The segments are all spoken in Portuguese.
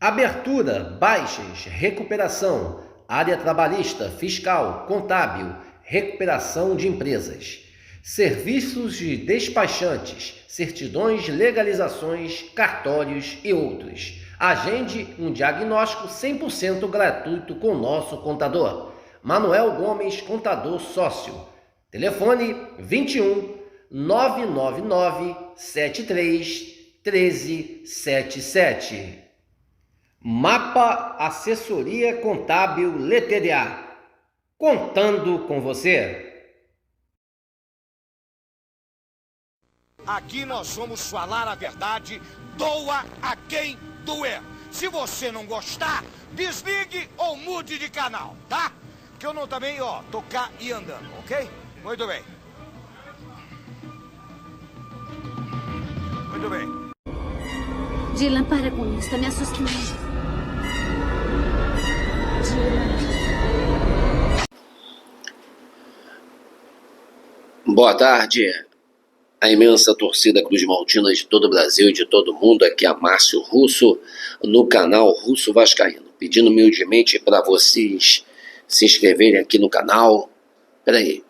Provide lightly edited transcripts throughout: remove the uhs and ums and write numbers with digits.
Abertura, baixas, recuperação, área trabalhista, fiscal, contábil, recuperação de empresas. Serviços de despachantes, certidões, legalizações, cartórios e outros. Agende um diagnóstico 100% gratuito com nosso contador. Manuel Gomes, contador sócio. Telefone 21 999 73 1377. Mapa Assessoria Contábil LTDA. Contando com você. Aqui nós vamos falar a verdade, doa a quem doer. Se você não gostar, desligue ou mude de canal, tá? Que eu não também, tocar e andando, ok? Muito bem. Muito bem. Dylan, para com isso, tá me assustando. Dylan. Boa tarde, a imensa torcida Cruz Maltina de todo o Brasil e de todo o mundo. Aqui é Márcio Russo, no canal Russo Vascaíno. Pedindo humildemente para vocês se inscreverem aqui no canal. Peraí.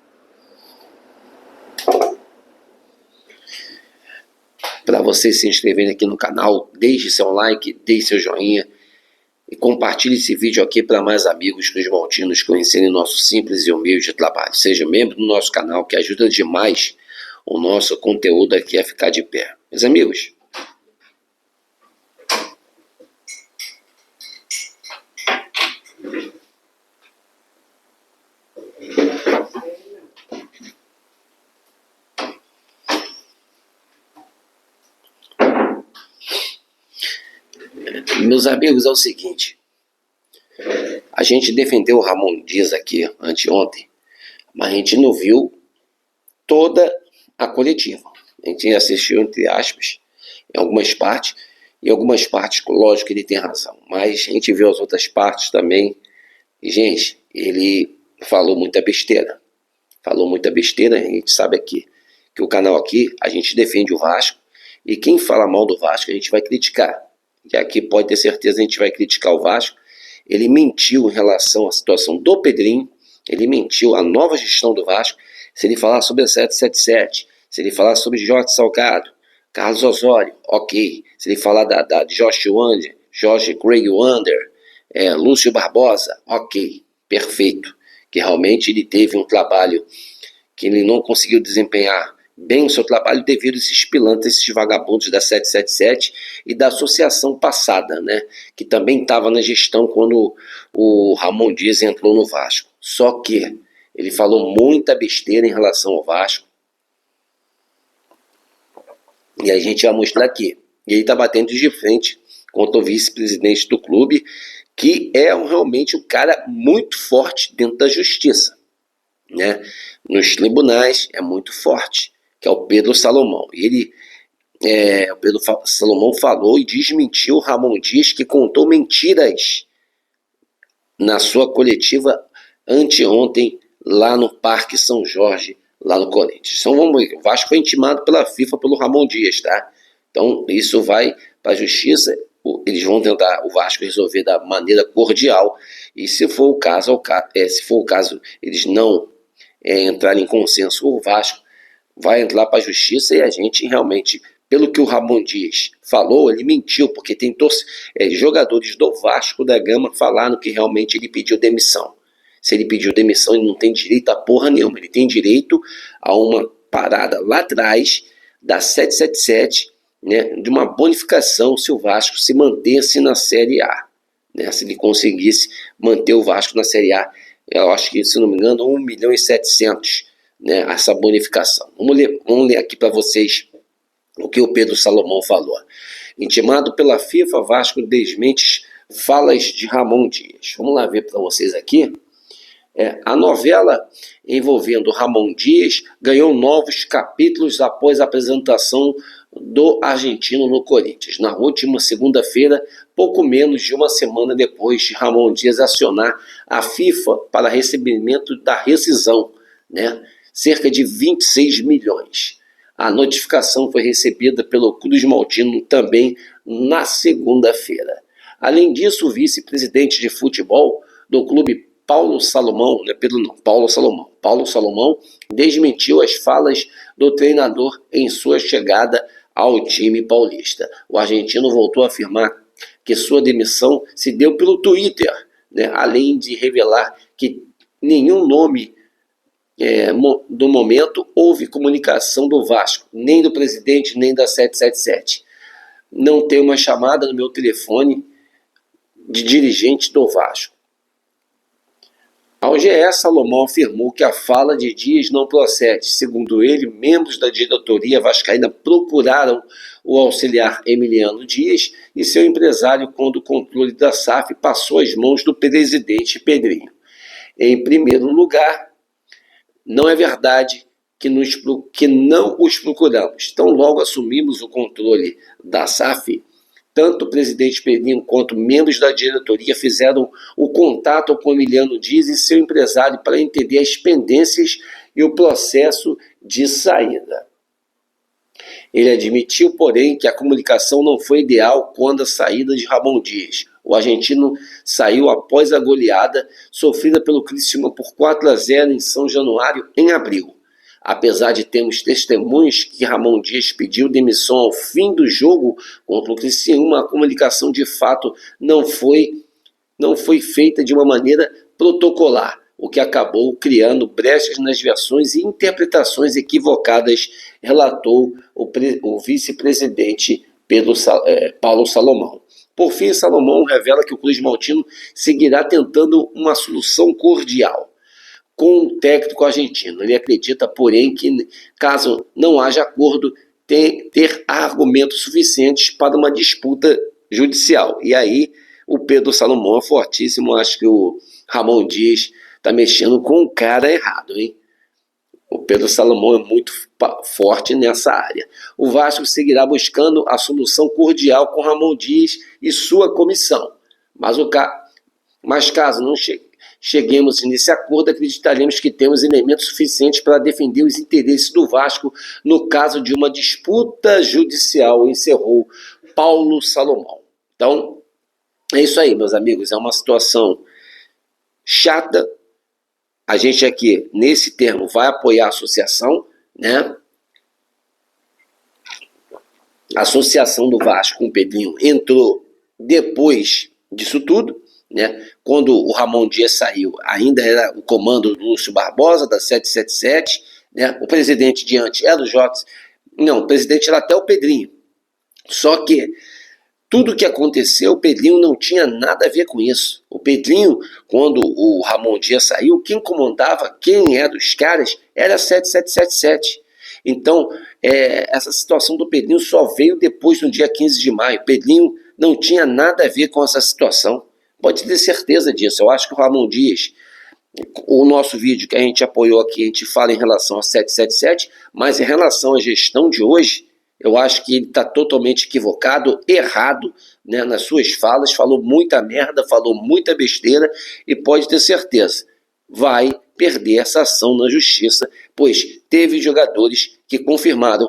Para vocês se inscreverem aqui no canal, deixe seu like, deixe seu joinha e compartilhe esse vídeo aqui para mais amigos cruzmaltinos conhecerem nosso simples e humilde trabalho. Seja membro do nosso canal, que ajuda demais o nosso conteúdo aqui a ficar de pé. Meus amigos, é o seguinte, a gente defendeu o Ramon Dias aqui anteontem, mas a gente não viu toda a coletiva. A gente assistiu, entre aspas, em algumas partes, e algumas partes, lógico que ele tem razão, mas a gente viu as outras partes também, e gente, ele falou muita besteira, a gente sabe aqui, que o canal aqui, a gente defende o Vasco, e quem fala mal do Vasco, a gente vai criticar. E aqui pode ter certeza a gente vai criticar o Vasco. Ele mentiu em relação à situação do Pedrinho, ele mentiu à nova gestão do Vasco. Se ele falar sobre a 777, se ele falar sobre Jorge Salgado, Carlos Osório, ok. Se ele falar da Josh Wander, Jorge Craig Wander, Lúcio Barbosa, ok, perfeito. Que realmente ele teve um trabalho que ele não conseguiu desempenhar bem o seu trabalho devido a esses pilantras, esses vagabundos da 777 e da associação passada, né, que também estava na gestão quando o Ramon Dias entrou no Vasco. Só que ele falou muita besteira em relação ao Vasco, e a gente vai mostrar aqui. E ele está batendo de frente contra o vice-presidente do clube, que é realmente um cara muito forte dentro da justiça, né, nos tribunais é muito forte, que é o Pedro Salomão. O Pedro Salomão falou e desmentiu o Ramon Dias, que contou mentiras na sua coletiva anteontem, lá no Parque São Jorge, lá no Corinthians. Então vamos ver, o Vasco foi intimado pela FIFA pelo Ramon Dias, tá? Então isso vai para a justiça, eles vão tentar o Vasco resolver da maneira cordial, e se for o caso, eles não entrarem em consenso, o Vasco vai entrar para a justiça, e a gente realmente, pelo que o Ramon Dias falou, ele mentiu, porque tem jogadores do Vasco da Gama falaram que realmente ele pediu demissão. Se ele pediu demissão, ele não tem direito a porra nenhuma, ele tem direito a uma parada lá atrás da 777, né, de uma bonificação se o Vasco se mantesse na Série A, né, se ele conseguisse manter o Vasco na Série A, eu acho que, se não me engano, 1.700.000, né, essa bonificação. Vamos ler aqui para vocês o que o Pedro Salomão falou. Intimado pela FIFA, Vasco desmente falas de Ramon Dias. Vamos lá ver para vocês aqui. A novela envolvendo Ramon Dias ganhou novos capítulos após a apresentação do argentino no Corinthians. Na última segunda-feira, pouco menos de uma semana depois de Ramon Dias acionar a FIFA para recebimento da rescisão, né? Cerca de 26 milhões. A notificação foi recebida pelo Cruz Maltino também na segunda-feira. Além disso, o vice-presidente de futebol do clube Paulo Salomão, não é Pedro não, Paulo Salomão desmentiu as falas do treinador em sua chegada ao time paulista. O argentino voltou a afirmar que sua demissão se deu pelo Twitter, né, além de revelar que nenhum nome do momento houve comunicação do Vasco, nem do presidente, nem da 777. Não tem uma chamada no meu telefone de dirigente do Vasco. Ao GE, Salomão afirmou que a fala de Dias não procede. Segundo ele, membros da diretoria vascaína procuraram o auxiliar Emiliano Dias e seu empresário quando o controle da SAF passou às mãos do presidente Pedrinho. Em primeiro lugar, não é verdade que não os procuramos. Então, logo assumimos o controle da SAF, tanto o presidente Pedrinho quanto membros da diretoria fizeram o contato com Emiliano Dias e seu empresário para entender as pendências e o processo de saída. Ele admitiu, porém, que a comunicação não foi ideal quando a saída de Ramon Dias. O argentino saiu após a goleada sofrida pelo Criciúma por 4-0 em São Januário, em abril. Apesar de termos testemunhos que Ramon Dias pediu demissão ao fim do jogo contra o Criciúma, a comunicação de fato não foi feita de uma maneira protocolar, o que acabou criando brechas nas versões e interpretações equivocadas, relatou o vice-presidente Paulo Salomão. Por fim, Salomão revela que o Cruz Maltino seguirá tentando uma solução cordial com o técnico argentino. Ele acredita, porém, que caso não haja acordo, ter argumentos suficientes para uma disputa judicial. E aí o Pedro Salomão é fortíssimo. Acho que o Ramon Dias está mexendo com o cara errado, hein? O Pedro Salomão é muito forte nessa área. O Vasco seguirá buscando a solução cordial com Ramon Dias e sua comissão. Mas caso não cheguemos nesse acordo, acreditaremos que temos elementos suficientes para defender os interesses do Vasco no caso de uma disputa judicial, encerrou Paulo Salomão. Então, é isso aí, meus amigos. É uma situação chata. A gente aqui, nesse termo, vai apoiar a associação, né? A associação do Vasco com o Pedrinho entrou depois disso tudo, né? Quando o Ramon Dias saiu, ainda era o comando do Lúcio Barbosa, da 777, né? O presidente de antes era o Jotes. Não, o presidente era até o Pedrinho. Só que tudo que aconteceu, o Pedrinho não tinha nada a ver com isso. O Pedrinho, quando o Ramon Dias saiu, quem comandava, quem era os caras, era a 7777. Então, essa situação do Pedrinho só veio depois, no dia 15 de maio. O Pedrinho não tinha nada a ver com essa situação. Pode ter certeza disso. Eu acho que o Ramon Dias, o nosso vídeo que a gente apoiou aqui, a gente fala em relação a 777, mas em relação à gestão de hoje, eu acho que ele está totalmente equivocado, errado, né, nas suas falas, falou muita merda, falou muita besteira e pode ter certeza, vai perder essa ação na justiça, pois teve jogadores que confirmaram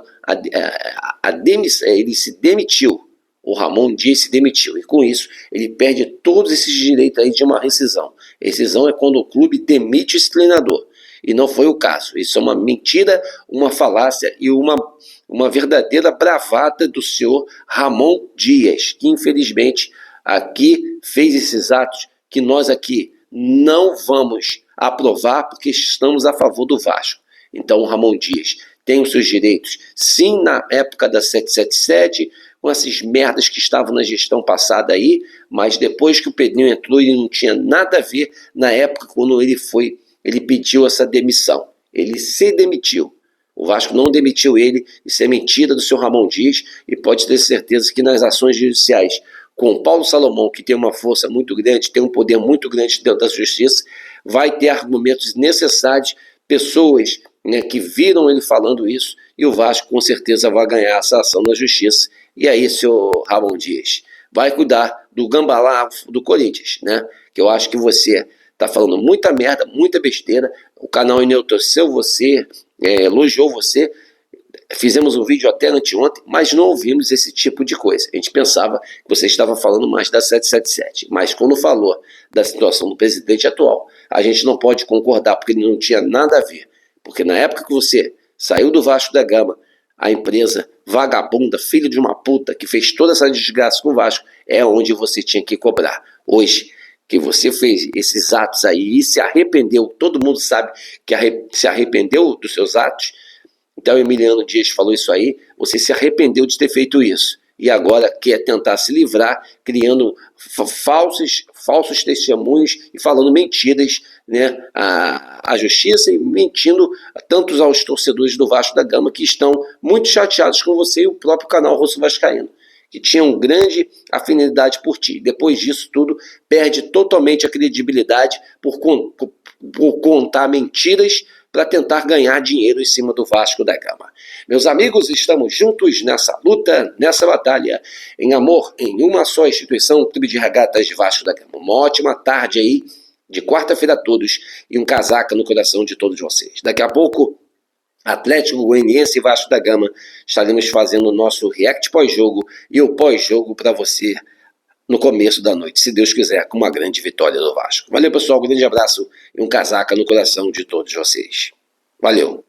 a demissão, ele se demitiu, o Ramon Dias se demitiu, e com isso ele perde todos esses direitos aí de uma rescisão. Rescisão é quando o clube demite esse treinador, e não foi o caso. Isso é uma mentira, uma falácia e uma verdadeira bravata do senhor Ramon Dias, que infelizmente aqui fez esses atos que nós aqui não vamos aprovar porque estamos a favor do Vasco. Então o Ramon Dias tem os seus direitos, sim, na época da 777, com essas merdas que estavam na gestão passada aí, mas depois que o Pedrinho entrou, ele não tinha nada a ver na época quando ele pediu essa demissão. Ele se demitiu. O Vasco não demitiu ele, isso é mentira do senhor Ramon Dias, e pode ter certeza que nas ações judiciais com Paulo Salomão, que tem uma força muito grande, tem um poder muito grande dentro da justiça, vai ter argumentos necessários, pessoas, né, que viram ele falando isso, e o Vasco com certeza vai ganhar essa ação na justiça. E aí, senhor Ramon Dias, vai cuidar do gambalá do Corinthians, né? Que eu acho que você está falando muita merda, muita besteira, o canal enalteceu você, elogiou você, Fizemos um vídeo até anteontem, mas não ouvimos esse tipo de coisa. A gente pensava que você estava falando mais da 777. Mas quando falou da situação do presidente atual, a gente não pode concordar, porque não tinha nada a ver. Porque na época que você saiu do Vasco da Gama, a empresa vagabunda, filho de uma puta, que fez toda essa desgraça com o Vasco, é onde você tinha que cobrar. Hoje, que você fez esses atos aí e se arrependeu, todo mundo sabe que se arrependeu dos seus atos. Então, Emiliano Dias falou isso aí, você se arrependeu de ter feito isso. E agora quer tentar se livrar, criando falsos testemunhos e falando mentiras, né, à justiça e mentindo tanto aos torcedores do Vasco da Gama que estão muito chateados com você e o próprio canal Russo Vascaíno, que tinham grande afinidade por ti. Depois disso tudo, perde totalmente a credibilidade por contar mentiras para tentar ganhar dinheiro em cima do Vasco da Gama. Meus amigos, estamos juntos nessa luta, nessa batalha, em amor, em uma só instituição, o Clube de Regatas de Vasco da Gama. Uma ótima tarde aí, de quarta-feira a todos, e um casaca no coração de todos vocês. Daqui a pouco, Atlético Goianiense e Vasco da Gama, estaremos fazendo o nosso react pós-jogo e o pós-jogo para você no começo da noite, se Deus quiser, com uma grande vitória do Vasco. Valeu, pessoal, um grande abraço e um casaca no coração de todos vocês. Valeu!